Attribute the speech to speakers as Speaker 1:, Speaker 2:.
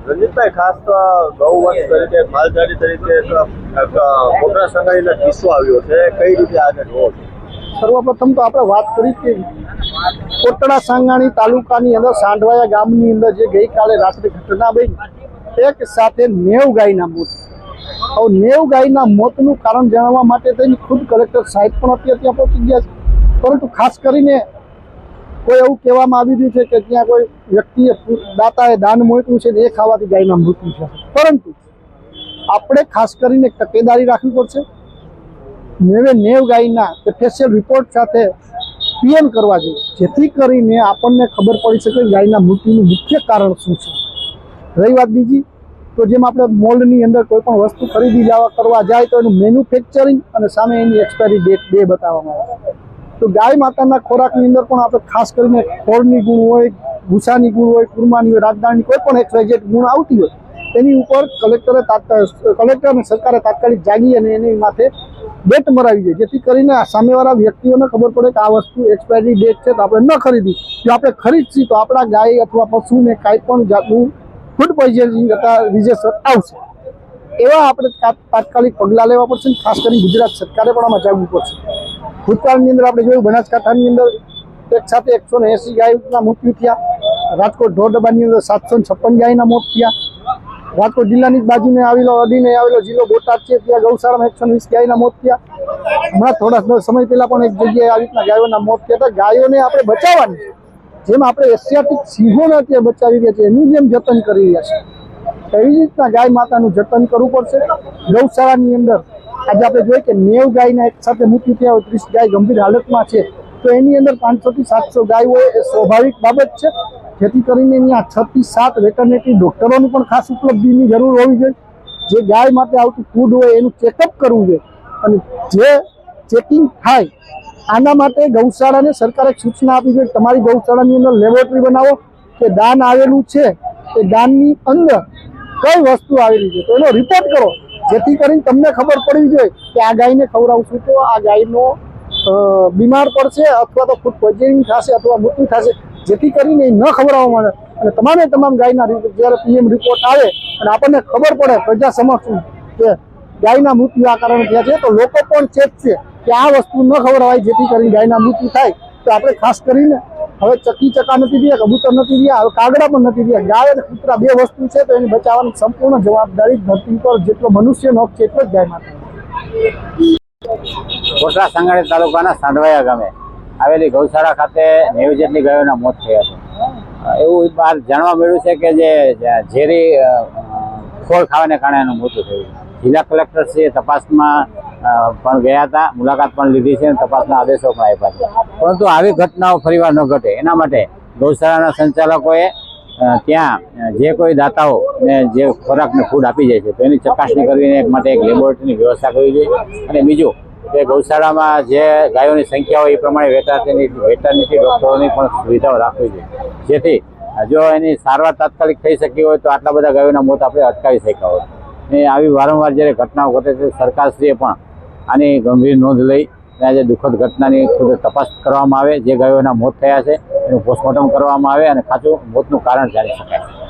Speaker 1: રંજીતભાઈ, ખાસ તો ગૌવંશ તરીકે માલધારી તરીકે કોટડા સાંગાણીનો કિસ્સો આવ્યો છે, કઈ રીતે આગળ જોવો છો?
Speaker 2: સર્વપ્રથમ તો આપણે વાત કરી કે કોટડા સાંગાણી તાલુકાની અંદર સાંઢવાયા ગામની અંદર જે ગઈકાલે રાત્રે ઘટના બની, એક સાથે 90 ગાયના મોત. હવે 90 ગાયના મોતનું કારણ જાણવા માટે તેની ખુદ કલેક્ટર સાહેબ પણ અત્યારે ત્યાં પહોંચી ગયા છે. પરંતુ ખાસ કરીને કોઈ એવું કહેવામાં આવી રહ્યું છે કે ત્યાં કોઈ વ્યક્તિએ દાતાએ દાન મોકલ્યું છે ને એ ખાવાથી ગાયના મૃત્યુ છે. પરંતુ આપણે ખાસ કરીને તકેદારી રાખવી પડશે. 90 ગાયના સ્પેશિયલ રિપોર્ટ સાથે પીએમ કરવા જોઈએ, જેથી કરીને આપણને ખબર પડી શકે ગાયના મૃત્યુનું મુખ્ય કારણ શું છે. રહી વાત બીજી, તો જેમ આપણે મોલની અંદર કોઈ પણ વસ્તુ ખરીદી કરવા જાય તો એનું મેન્યુફેક્ચરિંગ અને સામે એની એક્સપાયરી ડેટ બે બતાવવામાં આવે. તો ગાય માતાના ખોરાકની અંદર પણ આપણે ખાસ કરીને ખોળની ગુણ હોય, ભૂસાની ગુણ હોય, કુરમાની હોય, રાજદાણની કોઈ પણ XYZ ગુણ આવતી હોય એની ઉપર કલેક્ટર અને સરકારે તાત્કાલિક જાગી અને એની માથે ડેટ મરાવી જોઈએ, જેથી કરીને સામેવાળા વ્યક્તિઓને ખબર પડે કે આ વસ્તુ એક્સપાયરી ડેટ છે તો આપણે ન ખરીદી. જો આપણે ખરીદશી તો આપણા ગાય અથવા પશુને કાંઈ પણ જાતનું ફૂડ પોઈઝનિંગ કરતા રિઝલ્ટ આવશે. એવા આપણે તાત્કાલિક પગલાં લેવા પડશે. ખાસ કરીને ગુજરાત સરકારે પણ આમાં જાગવું પડશે. ભૂતકાળની અંદર આપણે જોયું, બનાસકાંઠાની અંદર એક સાથે 180 ગાયના મૃત્યુ થયા. રાજકોટ ઢોરડબાની અંદર 756 ગાયના મોત થયા. રાજકોટ જિલ્લાની બાજુને આવેલો અડીને આવેલો જિલ્લો બોટાદ છે, ત્યાં ગૌશાળામાં 120 ગાયના મોત થયા. હમણાં થોડા સમય પહેલા પણ એક જગ્યાએ આવી રીતના ગાયોના મોત થયા હતા. ગાયોને આપણે બચાવવાની છે, જેમ આપણે એશિયાટિક સિંહોને અત્યારે બચાવી રહ્યા છીએ એનું જેમ જતન કરી રહ્યા છે, એવી રીતના ગાય માતાનું જતન કરવું પડશે. ગૌશાળાની અંદર આજે આપણે જોઈએ કે 90 ગાયના એક સાથે મૃત્યુ થયા હોય, 30 ગાય ગંભીર હાલતમાં છે, તો એની અંદર 500 થી 700 ગાય હોય એ સ્વાભાવિક બાબત છે. જેથી કરીને અહીંયા 6 થી 7 વેટરનરી ડોક્ટરોની પણ ખાસ ઉપલબ્ધિની જરૂર હોવી જોઈએ. જે ગાય માટે આવતું ફૂડ હોય એનું ચેકઅપ કરવું જોઈએ, અને જે ચેકિંગ થાય આના માટે ગૌશાળાને સરકારે સૂચના આપી છે. તમારી ગૌશાળાની અંદર લેબોરેટરી બનાવો કે દાન આવેલું છે એ દાનની અંદર કઈ વસ્તુ આવેલી છે તો એનો રિપોર્ટ કરો, જેથી કરીને તમને ખબર પડવી જોઈએ કે આ ગાયને ખવડાવશું તો આ ગાયનો બીમાર પડશે અથવા તો ફૂડ પોઈઝનિંગ થશે અથવા મૃત્યુ થશે, જેથી કરીને ન ખવડાવવા મળે. અને તમામ ગાયના જ્યારે પીએમ રિપોર્ટ આવે અને આપણને ખબર પડે પ્રજા સમક્ષ કે ગાયના મૃત્યુ આ કારણે થયા છે, તો લોકો પણ ચેતશે કે આ વસ્તુ ન ખવડાવાય, જેથી કરીને ગાયના મૃત્યુ થાય. તો આપણે ખાસ કરીને હવે ચકા નથી રહ્યા, કબૂતર નથી રહ્યા, હવે કાગડા પણ નથી રહ્યા. ગાય અને કૂતરા બે વસ્તુ છે, તો એને બચાવવાની સંપૂર્ણ જવાબદારી ધરતી પર જેટલો મનુષ્યનો હક છે એટલો જ ગાય માટે.
Speaker 3: કોટડા સાંગાણી તાલુકાના સાંઢવાયા ગામે આવેલી ગૌશાળા ખાતે 90 જેટલી ગાયોના મોત થયા છે. એવું બહાર જાણવા મળ્યું છે કે જે ઝેરી ખોળ ખાવાને કારણે એનું મૃત્યુ થયું. જિલ્લા કલેક્ટરશ્રીએ તપાસમાં પણ ગયા હતા, મુલાકાત પણ લીધી છે અને તપાસના આદેશો પણ આપ્યા છે. પરંતુ આવી ઘટનાઓ ફરીવાર ન ઘટે એના માટે ગૌશાળાના સંચાલકોએ ત્યાં જે કોઈ દાતાઓ ને જે ખોરાકને ફૂડ આપી જાય છે તો એની ચકાસણી કરીને માટે એક લેબોરેટરીની વ્યવસ્થા કરવી જોઈએ. અને બીજું કે ગૌશાળામાં જે ગાયોની સંખ્યા હોય એ પ્રમાણે વેટરનરી ડોક્ટરોની પણ સુવિધાઓ રાખવી જોઈએ, જેથી જો એની સારવાર તાત્કાલિક થઈ શકી હોય તો આટલા બધા ગાયોના મોત આપણે અટકાવી શક્યા હોય. ને આવી વારંવાર જ્યારે ઘટનાઓ ઘટે છે, સરકારશ્રીએ પણ આની ગંભીર નોંધ લઈ આજે દુઃખદ ઘટનાની ખુદ તપાસ કરવામાં આવે, જે ગાયોના મોત થયા છે એનું પોસ્ટમોર્ટમ કરવામાં આવે અને સાચું મોતનું કારણ જાણી શકાય.